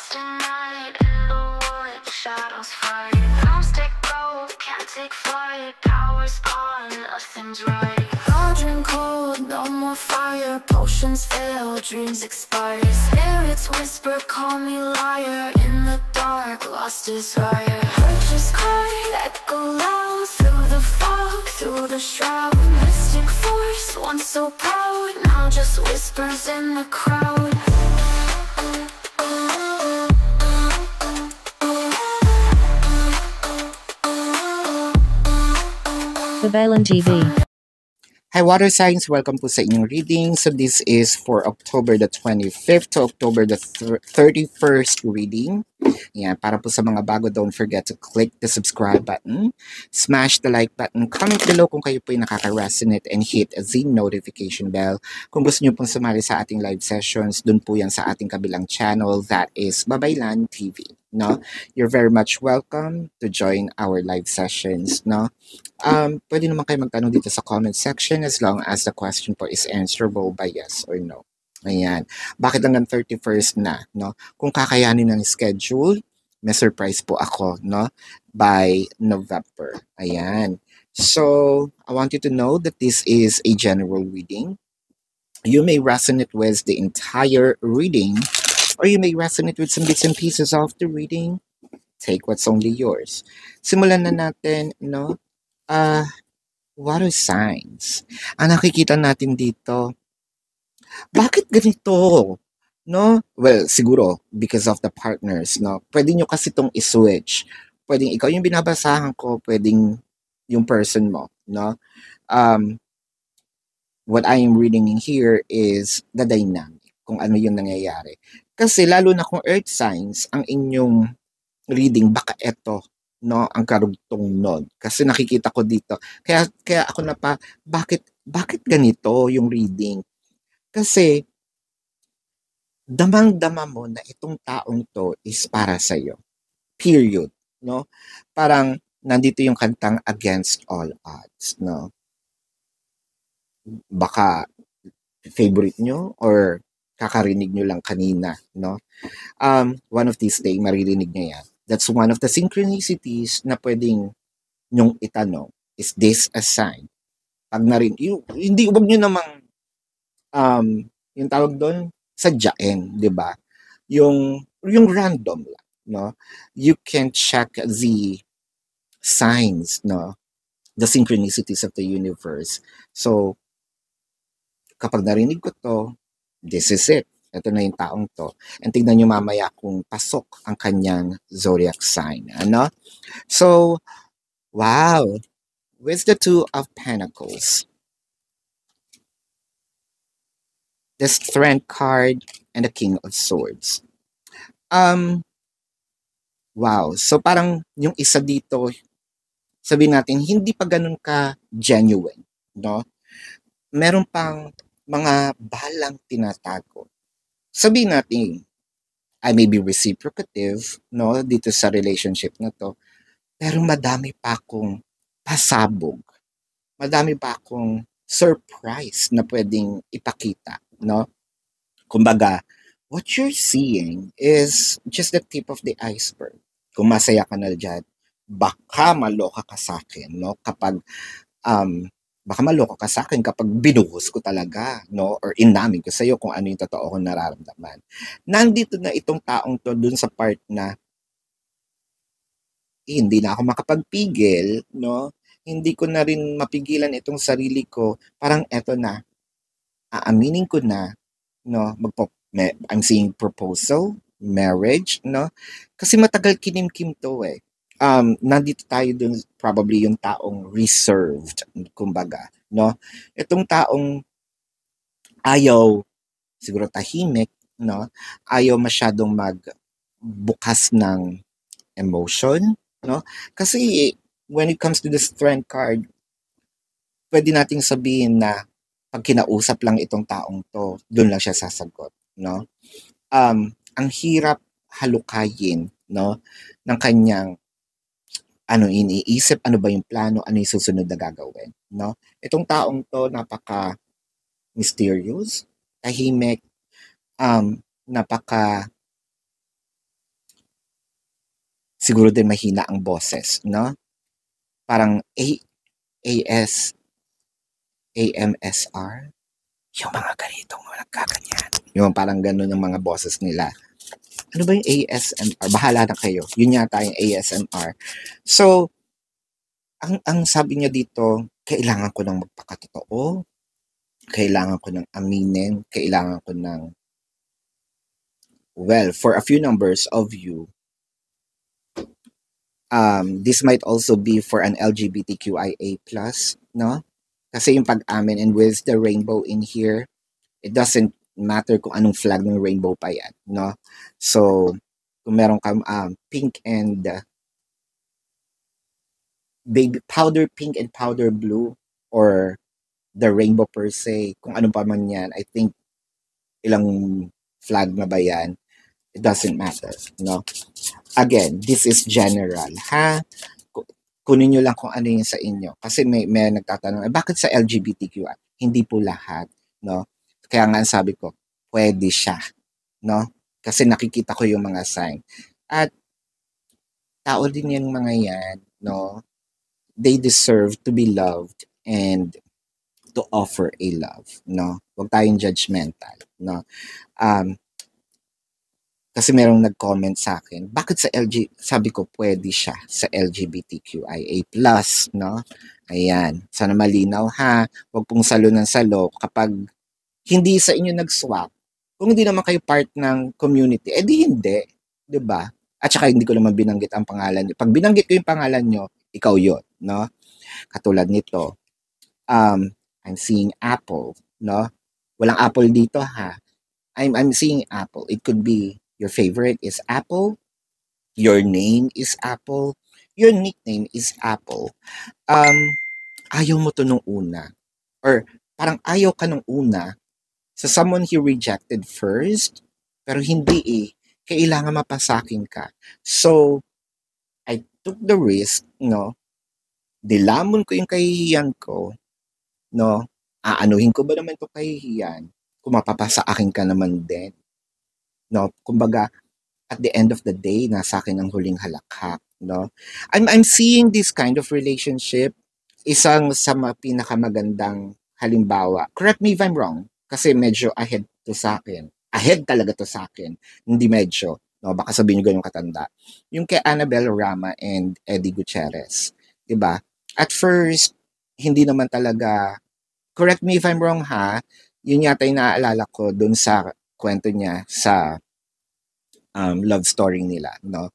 lost in night, in the wood, shadows fight. Don't take gold, can't take flight. Power's gone, nothing's right. Cauldron cold, no more fire. Potions fail, dreams expire. Spirits whisper, call me liar. In the dark, lost desire. Purchase cry, echo loud. Through the fog, through the shroud. Mystic force, once so proud, now just whispers in the crowd. Babaylan TV. Hi Water Signs! Welcome po sa inyong reading. So this is for October the 25th to October the 31st reading. Yan, para po sa mga bago, don't forget to click the subscribe button, smash the like button, comment below kung kayo po ay nakaka-resonate, and hit the notification bell. Kung gusto nyo pong sumali sa ating live sessions, dun po yan sa ating kabilang channel, that is Babaylan TV. No? You're very much welcome to join our live sessions. No? Pwede naman kayo magtanong dito sa comment section as long as the question po is answerable by yes or no. Ayan. Bakit hanggang 31st na, no? Kung kakayanin ng schedule, may surprise po ako, no? By November. Ayan. So, I want you to know that this is a general reading. You may resonate with the entire reading, or you may resonate with some bits and pieces of the reading. Take what's only yours. Simulan na natin, no? Water signs. Ang nakikita natin dito, bakit ganito? No? Well, siguro, because of the partners, no? Pwede nyo kasi itong i-switch. Pwedeng ikaw yung binabasahan ko, pwedeng yung person mo, no? What I am reading in here is the dynamic, kung ano yung nangyayari. Kasi lalo na kung earth signs, ang inyong reading, baka eto, no, ang karugtong nod. Kasi nakikita ko dito. Kaya ako na pa, bakit ganito yung reading? Kasi, damang-dama mo na itong taong to is para sa'yo. Period. No? Parang, nandito yung kantang Against All Odds. No? Baka, favorite nyo or kakarinig nyo lang kanina. No? One of these days, maririnig nyo yan. That's one of the synchronicities na pwedeng nyong itanong. Is this a sign? Pag hindi, huwag nyo namang yung tawag doon, sadyain, di ba? Yung random lang, no? You can check the signs, no? The synchronicities of the universe. So, kapag narinig ko to, this is it. Ito na yung taong to. And tignan nyo mamaya kung pasok ang kanyang zodiac sign. Ano? So, wow! With the Two of Pentacles, the Strength card, and the King of Swords. Wow. So parang yung isa dito, sabihin natin, hindi pa ganun ka genuine, no? Meron pang mga balang tinatago. Sabihin natin, I may be reciprocative, no, dito sa relationship na to, pero madami pa akong pasabog. Madami pa akong surprise na pwedeng ipakita. No? Kumbaga, what you're seeing is just the tip of the iceberg. Kung masaya ka na dyan, baka maloka ka sa akin, no? Kapag, baka maloka ka sa akin kapag binuhos ko talaga, no? Or inamin ko sa'yo kung ano yung totoo kong nararamdaman. Nandito na itong taong to dun sa part na hindi na ako makapagpigil, no? Hindi ko na rin mapigilan itong sarili ko. Parang eto na, aaminin ko na, no, I'm seeing proposal, marriage, no? Kasi matagal kinimkim to eh. Nandito tayo dun, probably yung taong reserved, kumbaga, no? Itong taong ayaw, siguro tahimik, no? Ayaw masyadong magbukas ng emotion, no? Kasi when it comes to the Strength card, pwede nating sabihin na pag kinausap lang itong taong to, doon lang siya sasagot, no? Ang hirap halukayin, no, ng kanyang ano iniisip, ano ba yung plano, ano yung susunod na gagawin, no? Itong taong to napaka mysterious, tahimik, napaka siguro din mahina ang boses, no? Parang AS, AMSR, yung mga ganitong nagkaganyan. Yung parang ganun ang mga boses nila. Ano ba yung ASMR? Bahala na kayo. Yun yata yung ASMR. So, ang sabi niya dito, kailangan ko ng magpakatotoo, kailangan ko ng aminin, kailangan ko ng, well, for a few numbers of you, this might also be for an LGBTQIA+, no? Kasi yung pag-amin, and with the rainbow in here, it doesn't matter kung anong flag ng rainbow pa yan, no? So, kung meron kang pink and baby powder pink and powder blue, or the rainbow per se, kung ano pa man yan, I think ilang flag na ba yan, it doesn't matter, no? Again, this is general, ha? Kunin nyo lang kung ano yung sa inyo. Kasi may nagtatanong, bakit sa LGBTQI? Hindi po lahat, no? Kaya nga sabi ko, pwede siya, no? Kasi nakikita ko yung mga sign. At tao din yung mga yan, no? They deserve to be loved and to offer a love, no? Huwag tayong judgmental, no? Kasi merong nag-comment sa akin, bakit sa sabi ko, pwede siya sa LGBTQIA+, no? Ayan, sana malinaw ha, huwag pong salo ng salo kapag hindi sa inyo nag-swap, kung hindi naman kayo part ng community, edi hindi, di ba? At saka hindi ko naman binanggit ang pangalan niyo. Pag binanggit ko yung pangalan niyo, ikaw yun, no? Katulad nito, I'm seeing apple, no? Walang apple dito ha. I'm seeing apple. It could be your favorite is Apple, your name is Apple, your nickname is Apple. Ayaw mo to nung una. Or parang ayaw ka nung una sa someone you rejected first, pero hindi eh. Kailangan mapasakin ka. So, I took the risk, no? Dilamon ko yung kahihiyan ko, no? Aanuhin ko ba naman to kahihiyan? Kung mapapasa akin ka naman din. No, kumbaga at the end of the day nasa akin ang huling halakhak, no? I'm seeing this kind of relationship, isang sa pinakamagandang halimbawa. Correct me if I'm wrong, kasi medyo ahead to sa akin. Ahead talaga to sa akin, hindi medyo, no? Baka sabihin niyo ganun katanda. Yung kay Annabelle Rama and Eddie Gutierrez, 'di ba? At first, hindi naman talaga, correct me if I'm wrong ha, yun yata yung naaalala ko dun sa kwento niya sa love story nila, no?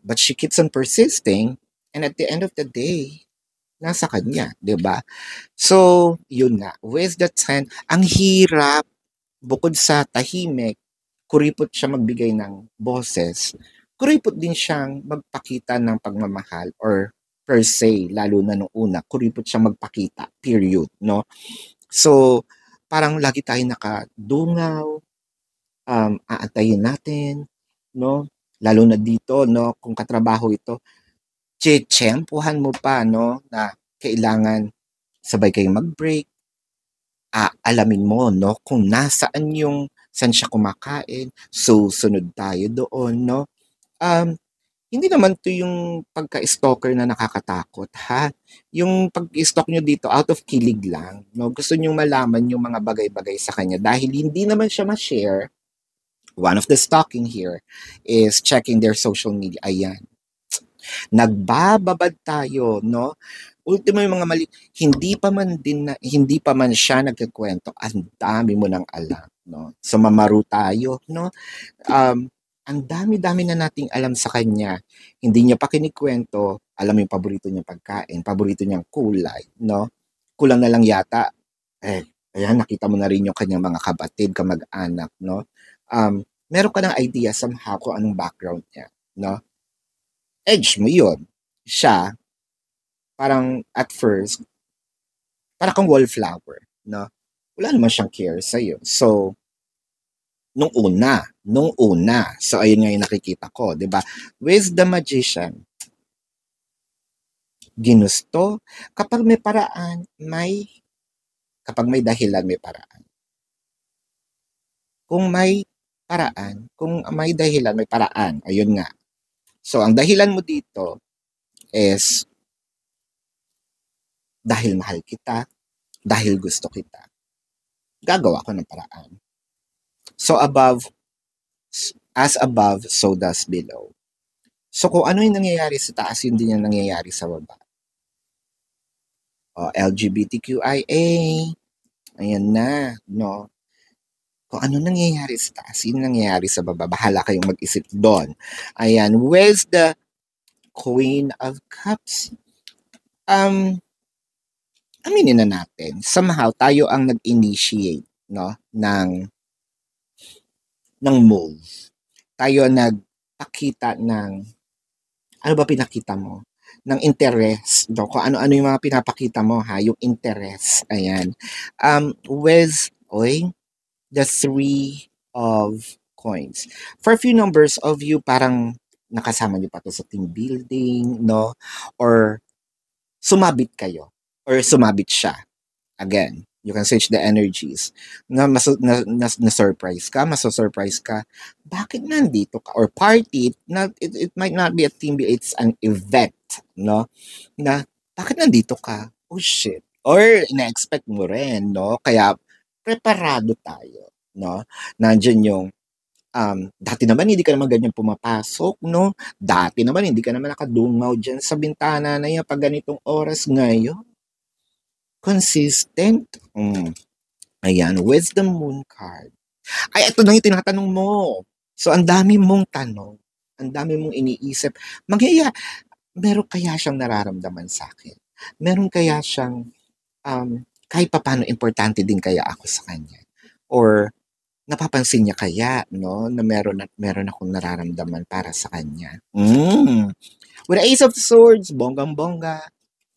But she keeps on persisting, and at the end of the day, nasa kanya, di ba? So, yun nga. With the 10, ang hirap, bukod sa tahimik, kuripot siya magbigay ng boses, kuripot din siyang magpakita ng pagmamahal, or per se, lalo na nung una, kuripot siya magpakita, period, no? So, parang lagi tayo nakadungaw, aantayin natin, no? Lalo na dito, no? Kung katrabaho ito, tsempuhan mo pa, no? Na kailangan sabay kayong mag-break, alamin mo, no? Kung nasaan yung, saan siya kumakain, susunod tayo doon, no? Hindi naman to yung pagka-stalker na nakakatakot, ha? Yung pag-stalk nyo dito, out of kilig lang, no? Gusto nyo malaman yung mga bagay-bagay sa kanya dahil hindi naman siya ma-share. One of the stalking here is checking their social media. Ayan. Nagbababad tayo, no? Ultimo yung mga mali, hindi pa man siya nagkikwento, ang dami mo nang alam, no? So mamaru tayo, no? Ang dami-dami na nating alam sa kanya. Hindi niya pa kinikwento, alam yung paborito niyang pagkain, paborito niyang kulay, no? Kulang na lang yata, ayan, nakita mo na rin yung kanyang mga kapatid, kamag-anak, no? Meron ka ng idea somehow kung anong background niya, no? Edge mo yun. Siya, parang at first, parang kang wallflower, no? Wala naman siyang care sa'yo. So, nung una. So, ayun nga yung nakikita ko, di ba? With the magician, ginusto, kapag may paraan, kapag may dahilan, may paraan. Kung may dahilan, may paraan. Ayun nga. So, ang dahilan mo dito is dahil mahal kita, dahil gusto kita. Gagawa ko ng paraan. So, as above, so does below. So, kung ano yung nangyayari sa taas, yun din yung nangyayari sa baba. LGBTQIA, ayan na, no? Kung ano nangyayari sa taas, yun nangyayari sa baba. Bahala kayong mag-isip doon. Ayan, where's the Queen of Cups? Aminin na natin, somehow tayo ang nag-initiate, no, ng move. Tayo nagpakita ng, ano ba pinakita mo? Ng interest, no? Kung ano-ano yung mga pinapakita mo, ha? Yung interest, ayan. With, the 3 of coins. For a few numbers of you, parang nakasama niyo pa to sa team building, no? Or sumabit kayo. Or sumabit siya. Again, you can search the energies. Na-surprise ka, maso-surprise ka. Bakit nandito ka? Or party, it might not be a team, it's an event, no? Na, bakit nandito ka? Oh, shit. Or, ina-expect mo rin, no? Kaya, preparado tayo, no? Nandiyan yung, dati naman hindi ka naman ganyan pumapasok, no? Dati naman hindi ka naman nakadungaw dyan sa bintana na yan pag ganitong oras ngayon. Consistent. Ayan, wisdom moon card. Ay, ito na yung tinatanong mo. So, ang dami mong tanong. Ang dami mong iniisip. Meron kaya siyang nararamdaman sa akin? Meron kaya siyang, kahit paano importante din kaya ako sa kanya? Or, napapansin niya kaya, no? Na meron akong nararamdaman para sa kanya. With the Ace of Swords, bonggang-bongga.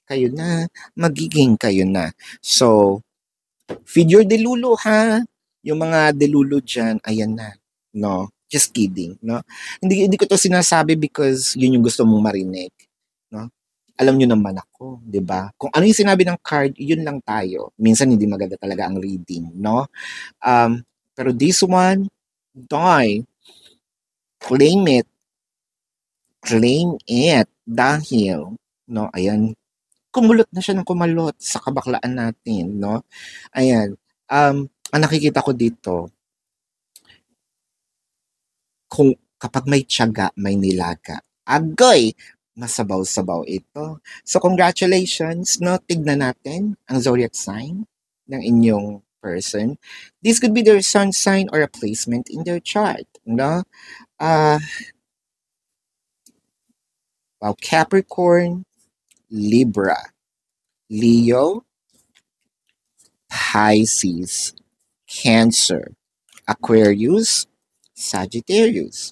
Kayo na, magiging kayo na. So, feed your delulu, ha? Yung mga delulu dyan, ayan na. No? Just kidding, no? Hindi ko to sinasabi because yun yung gusto mong marinig, no? Alam nyo naman ako, di ba? Kung ano yung sinabi ng card, yun lang tayo. Minsan hindi maganda talaga ang reading, no? Pero this one, claim it. Claim it. Dahil, no? Ayan, kumulot na siya ng kumalot sa kabaklaan natin, no? Ayan. Ang nakikita ko dito, kung kapag may tiyaga, may nilaga. Agoy! Masabaw-sabaw ito. So, congratulations, no? Tignan natin ang zodiac sign ng inyong person. This could be their sun sign or a placement in their chart, no? Capricorn, Libra, Leo, Pisces, Cancer, Aquarius, Sagittarius.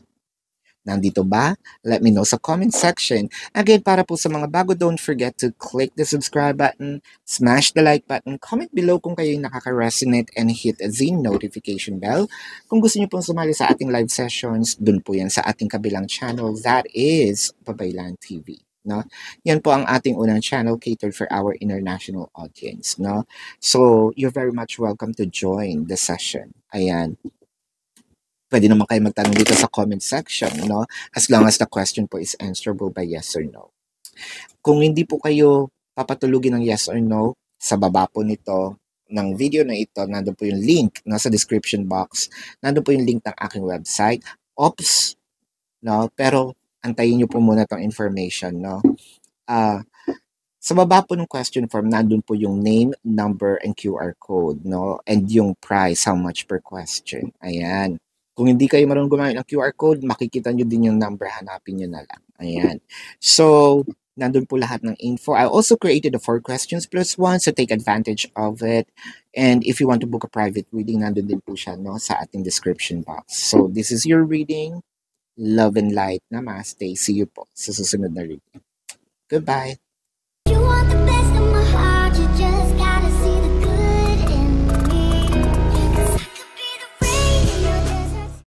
Nandito ba? Let me know sa comment section. Again, para po sa mga bago, don't forget to click the subscribe button, smash the like button, comment below kung kayo nakaka-resonate, and hit the notification bell. Kung gusto niyo pong sumali sa ating live sessions, dun po yan sa ating kabilang channel, that is Babaylan TV. No? Yan po ang ating unang channel catered for our international audience. No? So, you're very much welcome to join the session. Ayan. Pwede naman kayo magtanong dito sa comment section, no? As long as the question po is answerable by yes or no. Kung hindi po kayo papatulugin ng yes or no, sa baba po nito, ng video na ito, nandun po yung link, nasa description box, nandun po yung link ng aking website. Oops! No? Pero, antayin nyo po muna tong information, no? Sa baba po ng question form, nandun po yung name, number, and QR code, no? And yung price, how much per question. Ayan. Kung hindi kayo marunong gumamit ng QR code, makikita nyo din yung number, hanapin nyo na lang. Ayan. So, nandun po lahat ng info. I also created a 4 questions plus 1, so take advantage of it. And if you want to book a private reading, nandun din po siya, no, sa ating description box. So, this is your reading. Love and light. Namaste. See you po sa susunod na reading. Goodbye.